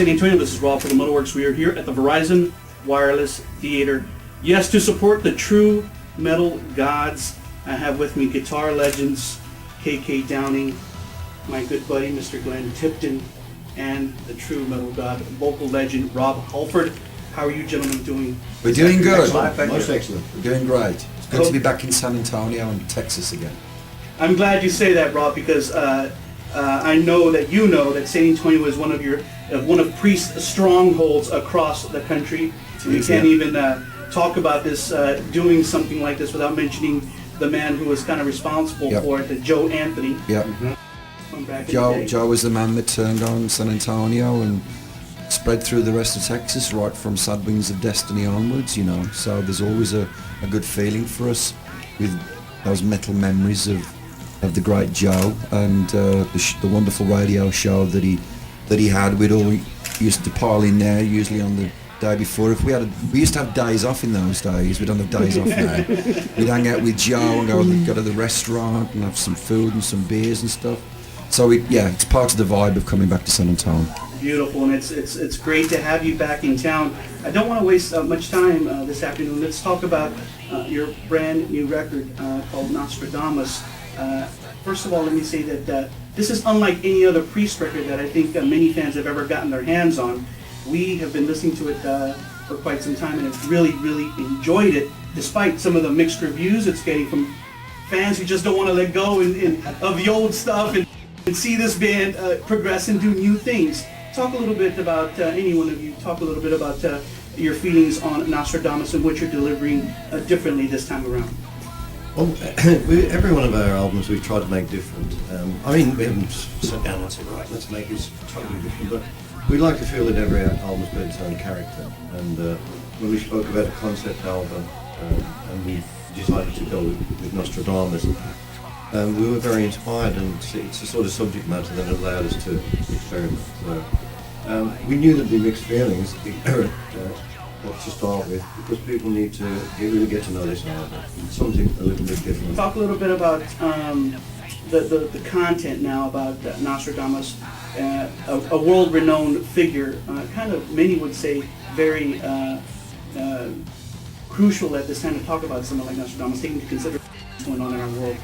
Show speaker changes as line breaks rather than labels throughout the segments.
San Antonio. This is Rob from the MetalWorks. We are here at the Verizon Wireless Theater. Yes, to support the true metal gods. I have with me guitar legends, KK Downing, my good buddy, Mr. Glen Tipton, and the true metal god, vocal legend, Rob Halford. How are you gentlemen doing?
We're doing good.
Most excellent.
We're doing great. It's good to be back in San Antonio and Texas again.
I'm glad you say that, Rob, because I know that San Antonio is one of Priest's strongholds across the country. We can't even talk about this, doing something like this without mentioning the man who was kind of responsible for it, Joe Anthony.
Yep. Joe was the man that turned on San Antonio and spread through the rest of Texas, right from Sad Wings of Destiny onwards, you know. So there's always a good feeling for us with those metal memories of the great Joe and the wonderful radio show that he had. We'd all used to pile in there, usually on the day before. If we used to have days off in those days. We don't have days off now. We'd hang out with Joe and go to the restaurant and have some food and some beers and stuff. So it's part of the vibe of coming back to San Antonio.
Beautiful, and it's great to have you back in town. I don't want to waste much time this afternoon. Let's talk about your brand new record called Nostradamus. First of all, let me say that this is unlike any other Priest record that I think many fans have ever gotten their hands on. We have been listening to it for quite some time and have really, really enjoyed it, despite some of the mixed reviews it's getting from fans who just don't want to let go of the old stuff and see this band progress and do new things. Talk a little bit about, any one of you, talk a little bit about your feelings on Nostradamus and what you're delivering differently this time around.
Well, every one of our albums we've tried to make different. We haven't sat down and said, right, let's make this totally different, but we like to feel that every album's got its own character. And when we spoke about a concept album and we decided to go with Nostradamus, we were very inspired, and it's a sort of subject matter that allowed us to experiment. So, we knew there'd be mixed feelings what to start with, because people need to really get to know this album. It's something a little bit different.
Talk a little bit about the content now about Nostradamus, a world-renowned figure, kind of, many would say, very crucial at this time to talk about someone like Nostradamus, taking into consideration what's going on in our world.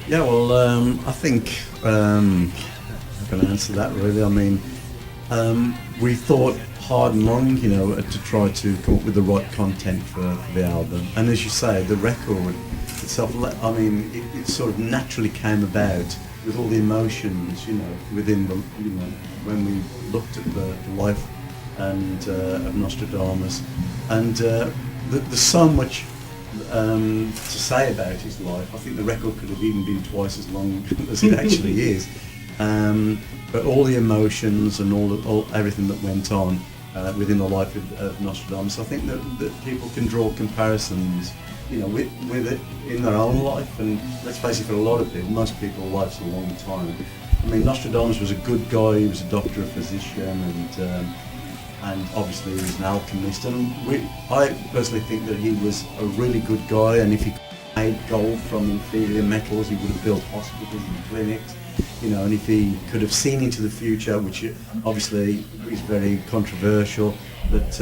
Yeah, well, I think I'm going to answer that really. I mean, we thought hard and long, to try to come up with the right content for the album. And as you say, the record itself, I mean, it sort of naturally came about with all the emotions, within the, when we looked at the life and of Nostradamus. And there's so much to say about his life. I think the record could have even been twice as long as it actually is. But all the emotions and everything that went on within the life of Nostradamus, I think that people can draw comparisons, with it in their own life. And let's face it, for a lot of people, most people, life's a long time. I mean, Nostradamus was a good guy. He was a doctor, a physician, and obviously he was an alchemist. And I personally think that he was a really good guy, and if he made gold from inferior metals, he would have built hospitals and clinics, and if he could have seen into the future, which obviously is very controversial, but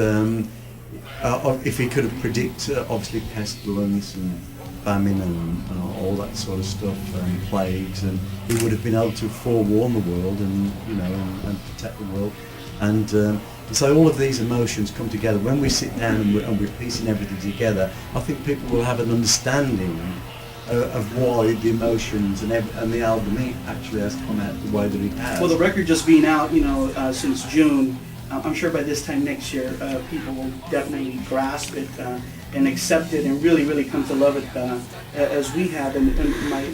if he could have predicted, obviously, pestilence and famine and all that sort of stuff, and plagues, and he would have been able to forewarn the world and and protect the world. And so all of these emotions come together. When we sit down and we're piecing everything together, I think people will have an understanding of why the emotions and the album actually has come out the way that it has.
Well, the record just being out, since June, I'm sure by this time next year, people will definitely grasp it and accept it and really, really come to love it as we have. And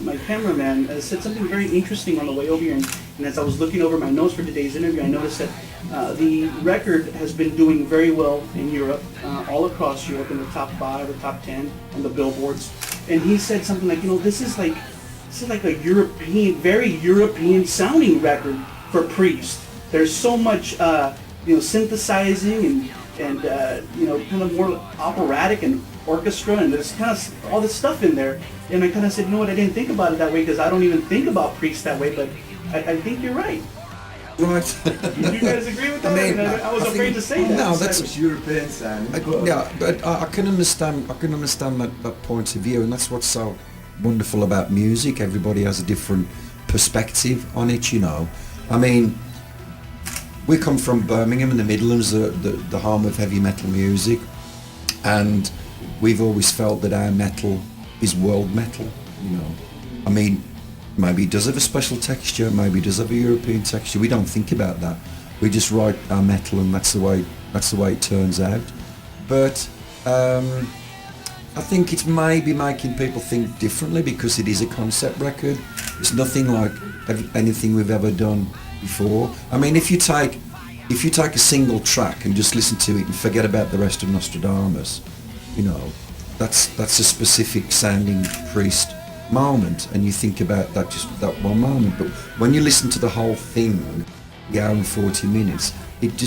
my cameraman said something very interesting on the way over here. And as I was looking over my notes for today's interview, I noticed that the record has been doing very well in Europe, all across Europe, in the top 5 or top 10 on the billboards. And he said something like, this is like a European, very European sounding record for Priest. There's so much, synthesizing and kind of more operatic and orchestra, and there's kind of all this stuff in there. And I kind of said, I didn't think about it that way, because I don't even think about Priest that way, but I think you're right.
Right.
You guys agree with that? I was afraid to say that.
No, that's
European sound.
yeah, but I can understand. I can understand that point of view, and that's what's so wonderful about music. Everybody has a different perspective on it. You know, I mean, we come from Birmingham in the Midlands, the home of heavy metal music, and we've always felt that our metal is world metal. You know, I mean, maybe it does have a special texture, maybe it does have a European texture. We don't think about that. We just write our metal, and that's the way it turns out. But I think it's maybe making people think differently because it is a concept record. It's nothing like anything we've ever done before. I mean, if you take a single track and just listen to it and forget about the rest of Nostradamus, you know, that's a specific sounding Priest moment, and you think about that one moment. But when you listen to the whole thing, the hour and 40 minutes, it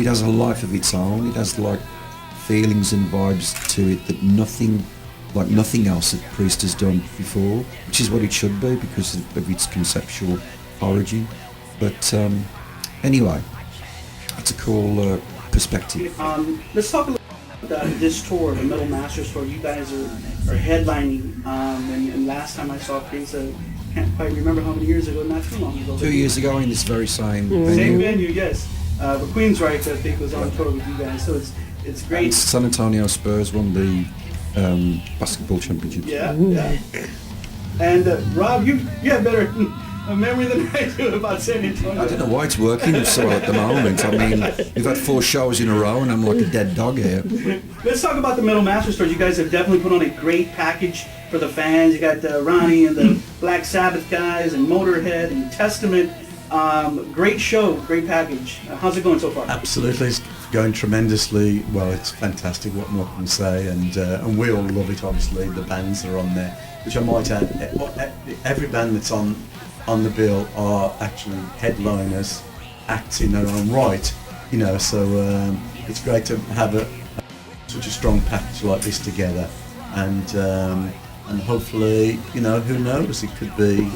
has a life of its own. It has like feelings and vibes to it that nothing else that Priest has done before, which is what it should be because of its conceptual origin. But anyway, that's a cool perspective.
Let's talk a little about this tour, the Metal Masters tour. You guys are headlining, and last time I saw Priest, I can't quite remember how many years ago, not too long ago.
2 years ago in this very same venue.
Same venue, yes. But Queensryche, I think, was on tour with you guys, so it's great.
And San Antonio Spurs won the basketball championship.
Yeah, yeah. And Rob, you have better memory than I do about San Antonio.
I don't know why it's working so well at the moment. I mean, we've had 4 shows in a row and I'm like a dead dog here.
Let's talk about the Metal Masters tour. You guys have definitely put on a great package for the fans. You got Ronnie and the Black Sabbath guys and Motorhead and Testament. Great show, great package. How's it going so far?
Absolutely, it's going tremendously well. It's fantastic. What more can I say? And we all love it. Obviously, the bands that are on there, which I might add, every band that's on the bill are actually headliners, acts in their own right. You know, so it's great to have such a strong package like this together, and hopefully, you know, who knows? It could be.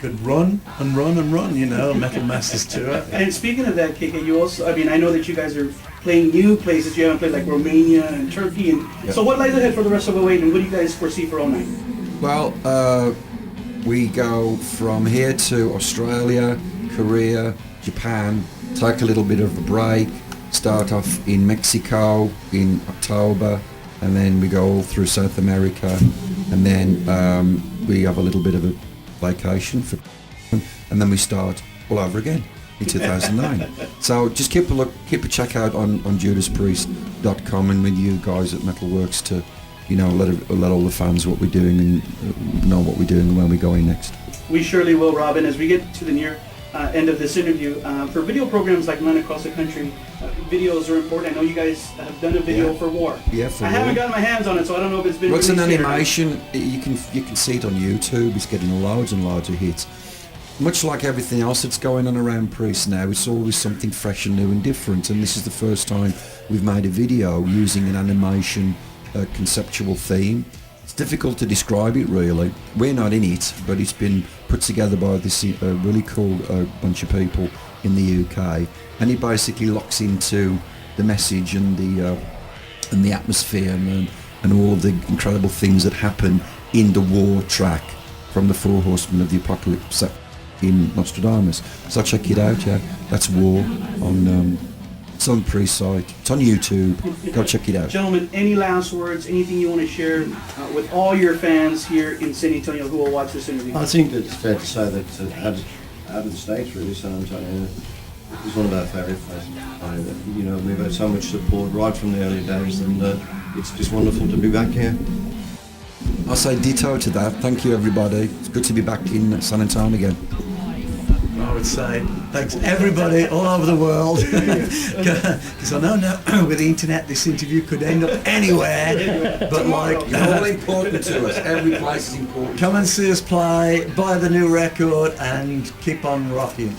Could run and run and run, you know, Metal Masters tour.
And speaking of that, KK, you also, I mean, I know that you guys are playing new places. You haven't played like Romania and Turkey. And so what lies ahead for the rest of 08, and what do you guys foresee for 09?
Well, we go from here to Australia, Korea, Japan, take a little bit of a break, start off in Mexico in October, and then we go all through South America, and then we have a little bit of a vacation and then we start all over again in 2009. So just keep a check out on JUDASPriest.com and with you guys at Metalworks to, you know, let all the fans what we're doing and know what we're doing and where we're going next.
We surely will, Robin. As we get to the near end of this interview, for video programs like mine across the country, videos are important. I know you guys have done a video for War.
Yeah, for
I
War.
haven't gotten my hands on it, so I don't know if it's been.
Well, it's an
released yet.
animation. You can see it on YouTube. It's getting loads and loads of hits. Much like everything else that's going on around Priest now, it's always something fresh and new and different. And this is the first time we've made a video using an animation conceptual theme. It's difficult to describe it really. We're not in it, but it's been put together by this really cool bunch of people in the UK, and it basically locks into the message and the atmosphere and all of the incredible things that happen in the War track from the 4 Horsemen of the Apocalypse in Nostradamus. So check it out. Yeah, that's War on. It's on Priest site. It's on YouTube. Go check it out.
Gentlemen, any last words, anything you want to share with all your fans here in San Antonio who will watch this interview?
I think it's fair to say that out of the States, really, San Antonio is one of our favourite places. You know, we've had so much support right from the early days, and it's just wonderful to be back here.
I'll say ditto to that. Thank you, everybody. It's good to be back in San Antonio again.
I would say thanks everybody all over the world, because I know now with the internet this interview could end up anywhere, but like
it's all important to us. Every place is important.
Come and see us play, buy the new record and keep on rocking.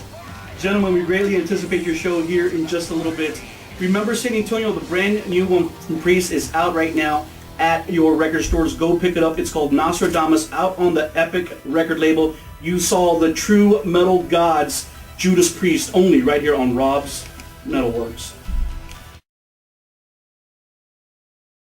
Gentlemen, we greatly anticipate your show here in just a little bit. Remember, San Antonio, the brand new one from Priest is out right now at your record stores. Go pick it up. It's called Nostradamus, out on the Epic record label. You saw the true metal gods Judas Priest only right here on Robbs MetalWorks.